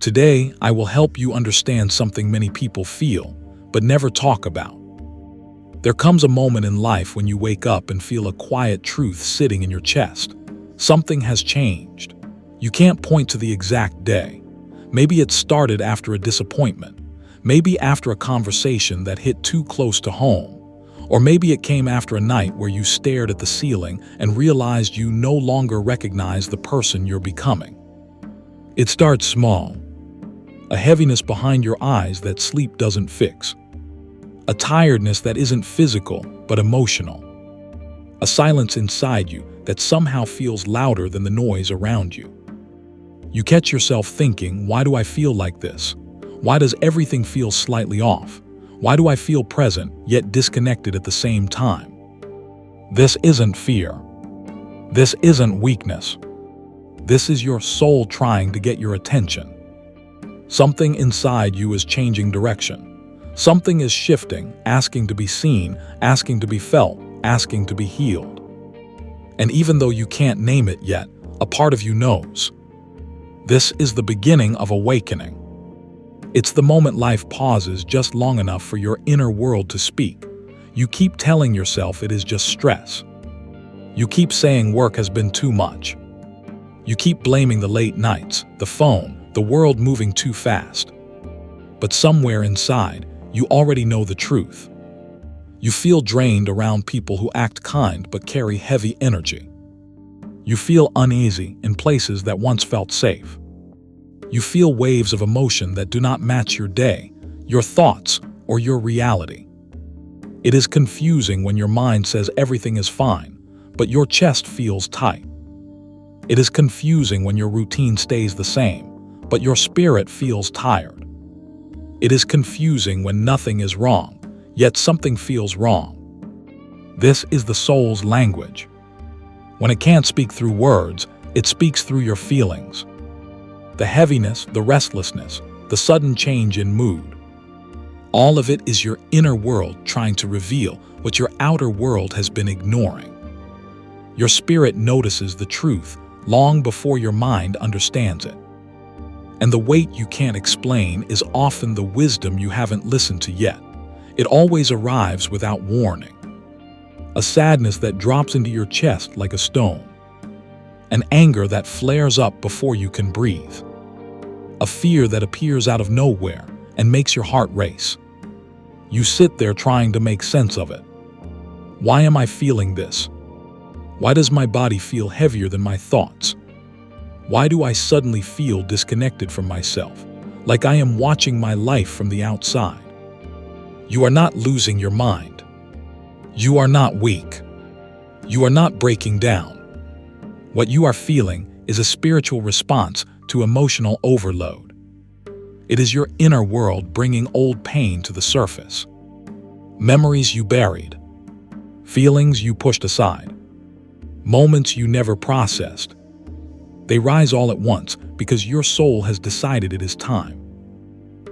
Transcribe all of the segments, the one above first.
Today, I will help you understand something many people feel, but never talk about. There comes a moment in life when you wake up and feel a quiet truth sitting in your chest. Something has changed. You can't point to the exact day. Maybe it started after a disappointment. Maybe after a conversation that hit too close to home. Or maybe it came after a night where you stared at the ceiling and realized you no longer recognize the person you're becoming. It starts small. A heaviness behind your eyes that sleep doesn't fix. A tiredness that isn't physical but emotional. A silence inside you that somehow feels louder than the noise around you. You catch yourself thinking, why do I feel like this? Why does everything feel slightly off? Why do I feel present yet disconnected at the same time? This isn't fear. This isn't weakness. This is your soul trying to get your attention. Something inside you is changing direction. Something is shifting, asking to be seen, asking to be felt, asking to be healed. And even though you can't name it yet, a part of you knows. This is the beginning of awakening. It's the moment life pauses just long enough for your inner world to speak. You keep telling yourself it is just stress. You keep saying work has been too much. You keep blaming the late nights, the phone, the world moving too fast. But somewhere inside, you already know the truth. You feel drained around people who act kind but carry heavy energy. You feel uneasy in places that once felt safe. You feel waves of emotion that do not match your day, your thoughts, or your reality. It is confusing when your mind says everything is fine, but your chest feels tight. It is confusing when your routine stays the same, but your spirit feels tired. It is confusing when nothing is wrong, yet something feels wrong. This is the soul's language. When it can't speak through words, it speaks through your feelings. The heaviness, the restlessness, the sudden change in mood. All of it is your inner world trying to reveal what your outer world has been ignoring. Your spirit notices the truth long before your mind understands it. And the weight you can't explain is often the wisdom you haven't listened to yet. It always arrives without warning. A sadness that drops into your chest like a stone. An anger that flares up before you can breathe. A fear that appears out of nowhere and makes your heart race. You sit there trying to make sense of it. Why am I feeling this? Why does my body feel heavier than my thoughts? Why do I suddenly feel disconnected from myself, like I am watching my life from the outside? You are not losing your mind. You are not weak. You are not breaking down. What you are feeling is a spiritual response to emotional overload. It is your inner world bringing old pain to the surface. Memories you buried. Feelings you pushed aside. Moments you never processed. They rise all at once because your soul has decided it is time.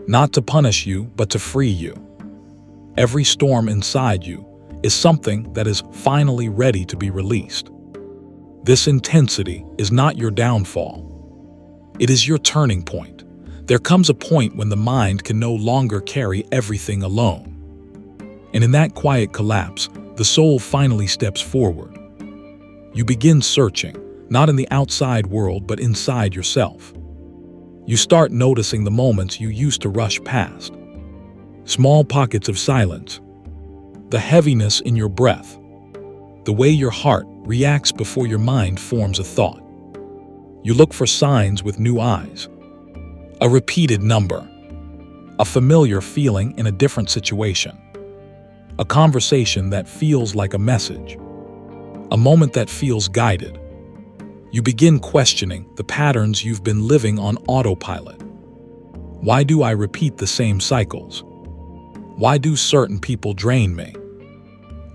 Not to punish you, but to free you. Every storm inside you is something that is finally ready to be released. This intensity is not your downfall. It is your turning point. There comes a point when the mind can no longer carry everything alone. And in that quiet collapse, the soul finally steps forward. You begin searching, not in the outside world, but inside yourself. You start noticing the moments you used to rush past. Small pockets of silence. The heaviness in your breath. The way your heart reacts before your mind forms a thought. You look for signs with new eyes. A repeated number. A familiar feeling in a different situation. A conversation that feels like a message. A moment that feels guided. You begin questioning the patterns you've been living on autopilot. Why do I repeat the same cycles? Why do certain people drain me?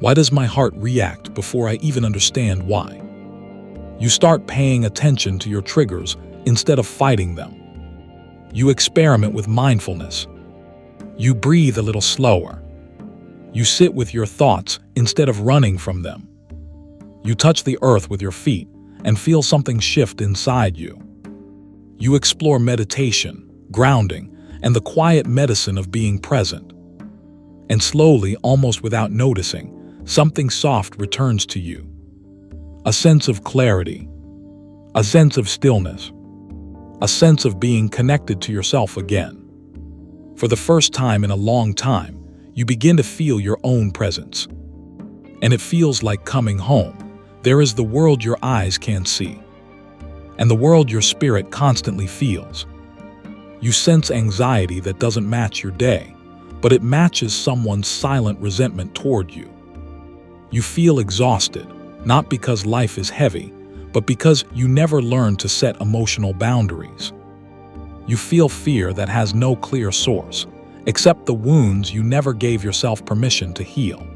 Why does my heart react before I even understand why? You start paying attention to your triggers instead of fighting them. You experiment with mindfulness. You breathe a little slower. You sit with your thoughts instead of running from them. You touch the earth with your feet and feel something shift inside you. You explore meditation, grounding, and the quiet medicine of being present. And slowly, almost without noticing, something soft returns to you. A sense of clarity, a sense of stillness, a sense of being connected to yourself again. For the first time in a long time, you begin to feel your own presence. And it feels like coming home. There is the world your eyes can't see, and the world your spirit constantly feels. You sense anxiety that doesn't match your day, but it matches someone's silent resentment toward you. You feel exhausted, not because life is heavy, but because you never learned to set emotional boundaries. You feel fear that has no clear source, except the wounds you never gave yourself permission to heal.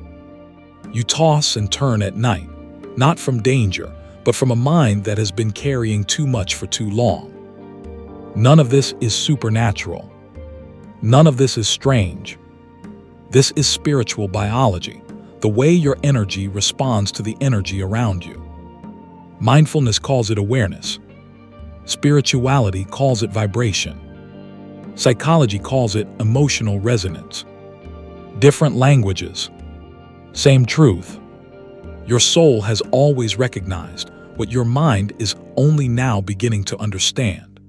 You toss and turn at night, not from danger, but from a mind that has been carrying too much for too long. None of this is supernatural. None of this is strange. This is spiritual biology, the way your energy responds to the energy around you. Mindfulness calls it awareness. Spirituality calls it vibration. Psychology calls it emotional resonance. Different languages, same truth. Your soul has always recognized what your mind is only now beginning to understand.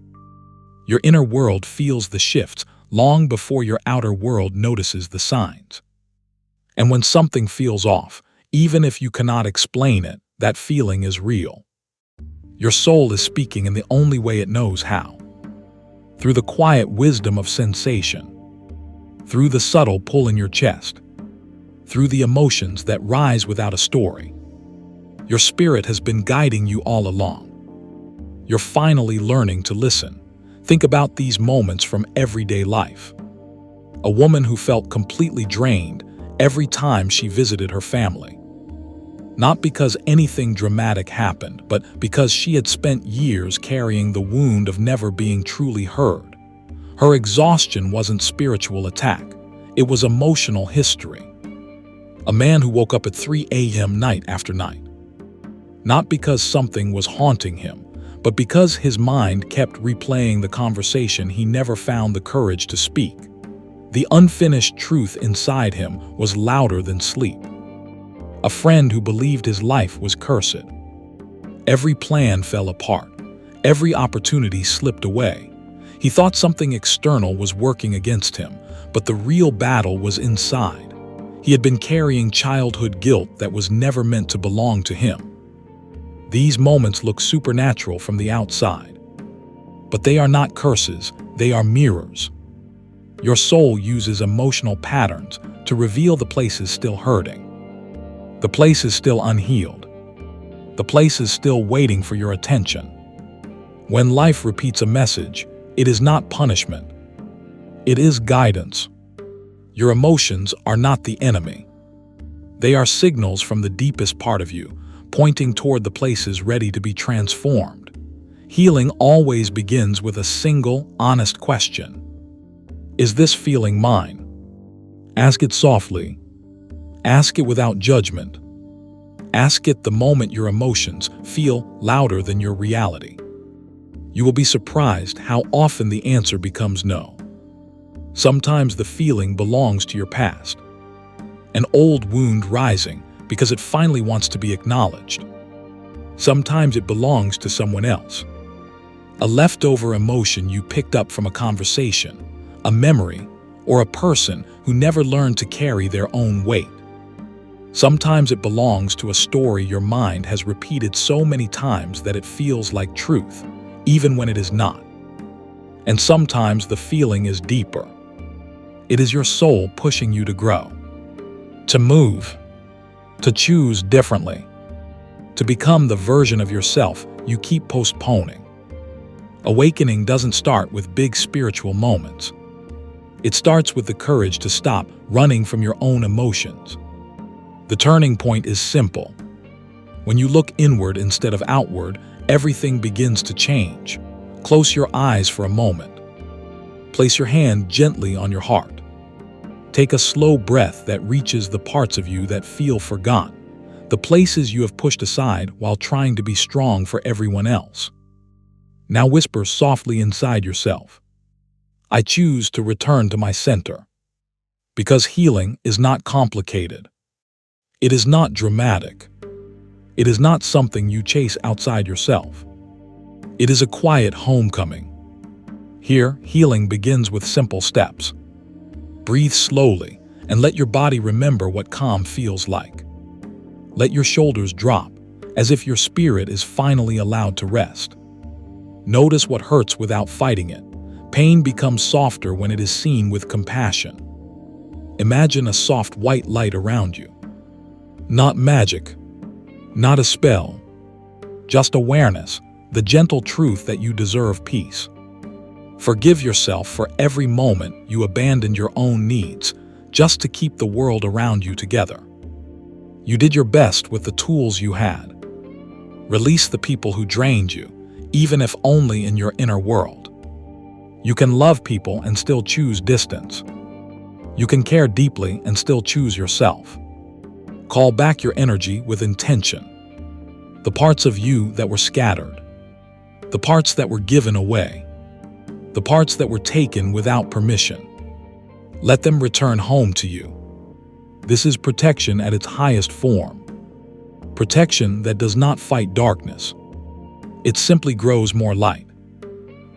Your inner world feels the shifts long before your outer world notices the signs. And when something feels off, even if you cannot explain it, that feeling is real. Your soul is speaking in the only way it knows how. Through the quiet wisdom of sensation. Through the subtle pull in your chest. Through the emotions that rise without a story. Your spirit has been guiding you all along. You're finally learning to listen. Think about these moments from everyday life. A woman who felt completely drained every time she visited her family. Not because anything dramatic happened, but because she had spent years carrying the wound of never being truly heard. Her exhaustion wasn't spiritual attack. It was emotional history. A man who woke up at 3 a.m. night after night. Not because something was haunting him, but because his mind kept replaying the conversation he never found the courage to speak. The unfinished truth inside him was louder than sleep. A friend who believed his life was cursed. Every plan fell apart. Every opportunity slipped away. He thought something external was working against him, but the real battle was inside. He had been carrying childhood guilt that was never meant to belong to him. These moments look supernatural from the outside. But they are not curses, they are mirrors. Your soul uses emotional patterns to reveal the places still hurting. The places still unhealed. The places still waiting for your attention. When life repeats a message, it is not punishment. It is guidance. Your emotions are not the enemy. They are signals from the deepest part of you, pointing toward the places ready to be transformed. Healing always begins with a single, honest question. Is this feeling mine? Ask it softly. Ask it without judgment. Ask it the moment your emotions feel louder than your reality. You will be surprised how often the answer becomes no. Sometimes the feeling belongs to your past. An old wound rising because it finally wants to be acknowledged. Sometimes it belongs to someone else. A leftover emotion you picked up from a conversation, a memory, or a person who never learned to carry their own weight. Sometimes it belongs to a story your mind has repeated so many times that it feels like truth, even when it is not. And sometimes the feeling is deeper. It is your soul pushing you to grow, to move, to choose differently, to become the version of yourself you keep postponing. Awakening doesn't start with big spiritual moments. It starts with the courage to stop running from your own emotions. The turning point is simple. When you look inward instead of outward, everything begins to change. Close your eyes for a moment. Place your hand gently on your heart. Take a slow breath that reaches the parts of you that feel forgotten, the places you have pushed aside while trying to be strong for everyone else. Now whisper softly inside yourself. I choose to return to my center. Because healing is not complicated. It is not dramatic. It is not something you chase outside yourself. It is a quiet homecoming. Here, healing begins with simple steps. Breathe slowly and let your body remember what calm feels like. Let your shoulders drop, as if your spirit is finally allowed to rest. Notice what hurts without fighting it. Pain becomes softer when it is seen with compassion. Imagine a soft white light around you. Not magic, not a spell, just awareness, the gentle truth that you deserve peace. Forgive yourself for every moment you abandoned your own needs just to keep the world around you together. You did your best with the tools you had. Release the people who drained you, even if only in your inner world. You can love people and still choose distance. You can care deeply and still choose yourself. Call back your energy with intention. The parts of you that were scattered. The parts that were given away. The parts that were taken without permission. Let them return home to you. This is protection at its highest form. Protection that does not fight darkness. It simply grows more light.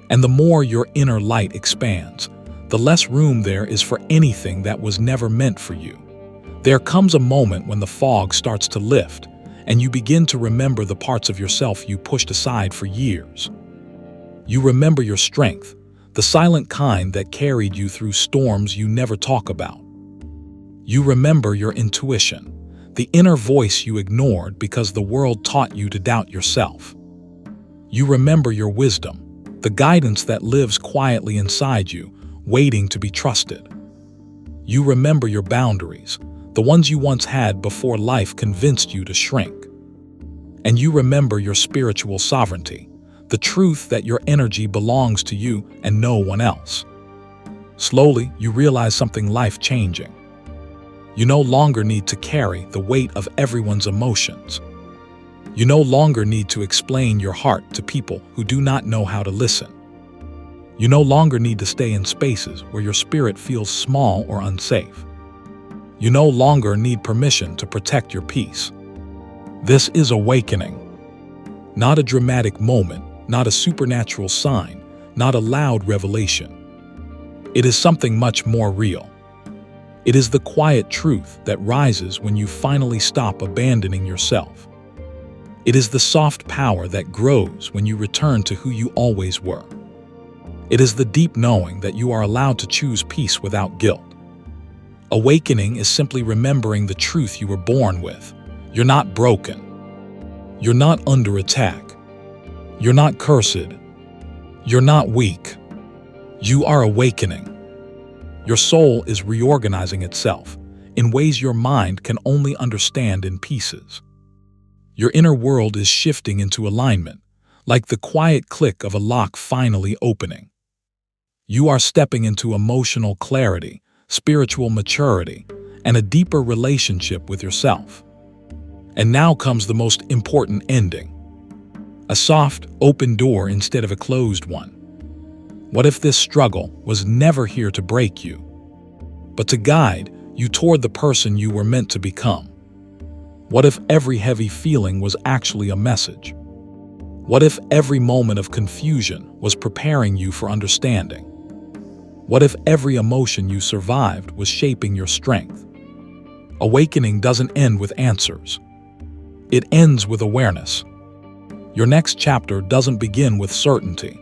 And the more your inner light expands, the less room there is for anything that was never meant for you. There comes a moment when the fog starts to lift, and you begin to remember the parts of yourself you pushed aside for years. You remember your strength, the silent kind that carried you through storms you never talk about. You remember your intuition, the inner voice you ignored because the world taught you to doubt yourself. You remember your wisdom, the guidance that lives quietly inside you, waiting to be trusted. You remember your boundaries, the ones you once had before life convinced you to shrink. And you remember your spiritual sovereignty, the truth that your energy belongs to you and no one else. Slowly, you realize something life-changing. You no longer need to carry the weight of everyone's emotions. You no longer need to explain your heart to people who do not know how to listen. You no longer need to stay in spaces where your spirit feels small or unsafe. You no longer need permission to protect your peace. This is awakening. Not a dramatic moment, not a supernatural sign, not a loud revelation. It is something much more real. It is the quiet truth that rises when you finally stop abandoning yourself. It is the soft power that grows when you return to who you always were. It is the deep knowing that you are allowed to choose peace without guilt. Awakening is simply remembering the truth you were born with. You're not broken. You're not under attack. You're not cursed. You're not weak. You are awakening. Your soul is reorganizing itself in ways your mind can only understand in pieces. Your inner world is shifting into alignment, like the quiet click of a lock finally opening. You are stepping into emotional clarity, spiritual maturity, and a deeper relationship with yourself. And now comes the most important ending. A soft, open door instead of a closed one. What if this struggle was never here to break you, but to guide you toward the person you were meant to become? What if every heavy feeling was actually a message? What if every moment of confusion was preparing you for understanding? What if every emotion you survived was shaping your strength? Awakening doesn't end with answers. It ends with awareness. Your next chapter doesn't begin with certainty.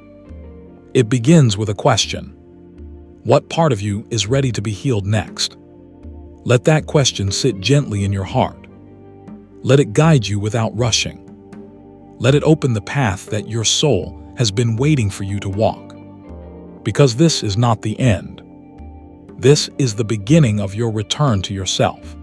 It begins with a question. What part of you is ready to be healed next? Let that question sit gently in your heart. Let it guide you without rushing. Let it open the path that your soul has been waiting for you to walk. Because this is not the end. This is the beginning of your return to yourself.